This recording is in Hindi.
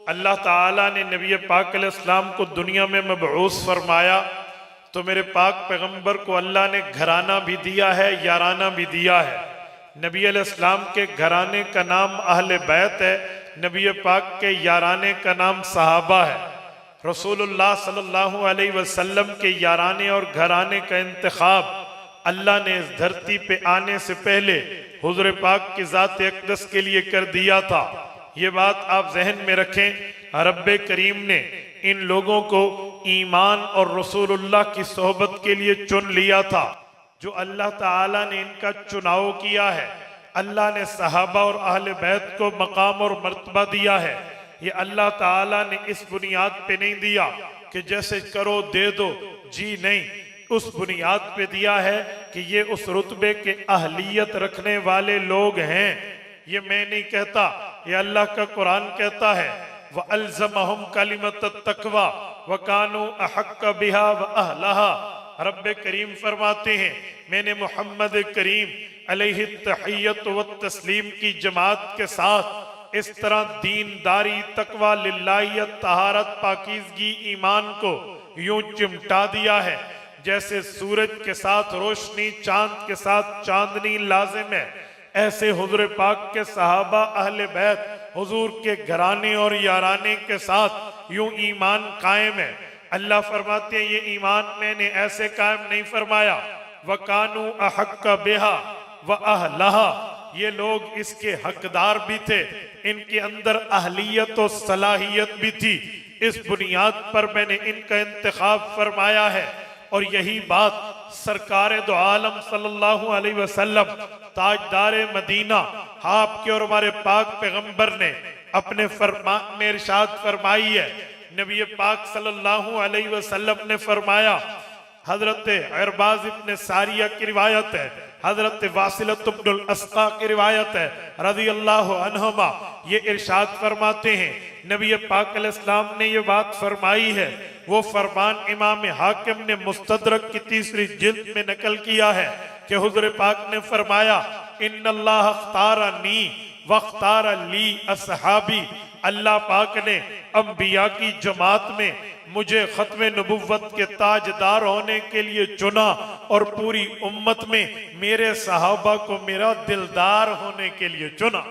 अल्लाह ताला ने नबी पाक अलैहिस्सलाम को दुनिया में मबऊस फरमाया तो मेरे पाक पैगंबर को अल्लाह ने घराना भी दिया है, याराना भी दिया है। नबी अलैहिस्सलाम के घराने का नाम अहले बैत है, नबी पाक के याराने का नाम सहाबा है। रसूलुल्लाह सल्लल्लाहु अलैहि वसल्लम के याराने और घराने का इंतखाब अल्लाह ने इस धरती पे आने से पहले हुज़ूर पाक की ज़ात अक़दस के लिए कर दिया था। ये बात आप जहन में रखें। रब्बे करीम ने इन लोगों को ईमान और रसूलुल्लाह की सोहबत के लिए चुन लिया था। जो अल्लाह ताला ने इनका चुनाव किया है, अल्लाह ने सहाबा और अहले बैत को मकाम और मर्तबा दिया है। ये अल्लाह ताला ने इस बुनियाद पे नहीं दिया कि जैसे करो दे दो, जी नहीं, उस बुनियाद पे दिया है कि ये उस रुतबे के अहलियत रखने वाले लोग हैं। ये मैं नहीं कहता, ये अल्लाह का कुरान कहता है। व अल्ज़महुम कलिमत तक़वा व कानू अहक्क बिहा व अहलहा। रब्बे करीम फरमाते हैं, मैंने मोहम्मद करीम अलैहि तहियत व तस्लीम की जमात के साथ इस तरह दीनदारी, तकवा, लिल्लाहियत, तहारत, पाकीज़गी, ईमान को यूं चिमटा दिया है जैसे सूरज के साथ रोशनी, चांद के साथ चांदनी लाजिम है। ऐसे हुज़ूर पाक के सहाबा, अहले बैत, हुजूर के घराने और याराने के साथ यूं ईमान कायम है। अल्लाह फरमाते हैं, ये ईमान मैंने ऐसे कायम नहीं फरमाया। वकानू अहक्क बिहा व अहलहा, ये लोग इसके हकदार भी थे, इनके अंदर अहलियत और सलाहियत भी थी। इस बुनियाद पर मैंने इनका इंतखाब फरमाया है। और यही बात सरकारे दो आलम सल्लल्लाहु अलैहि वसल्लम, ताजदार मदीना, आपके और हमारे पाक पैगंबर ने अपने फरमान में इरशाद फरमाई है। नबी पाक सल्लल्लाहु अलैहि वसल्लम ने फरमाया, हजरत अरबाज इब्न सारिया की रिवायत है, हजरत वासिलत इब्नुल अस्का की रिवायत है रज़ी अल्लाहु अन्हुमा, ये इरशाद फरमाते हैं, नबी पाक अलैहिस्सलाम ने ये बात फरमाई है। वो फरमान इमाम हाकिम ने मुस्तदरक की 3री जिल्द में नकल किया है कि हुज़ूर पाक ने फरमाया, इन्नल्लाह अख्तारनी वख्तार ली अस्हाबी, अल्लाह पाक ने अंबिया की जमात में मुझे खत्मे नबुव्वत के ताजदार होने के लिए चुना और पूरी उम्मत में मेरे सहाबा को मेरा दिलदार होने के लिए चुना।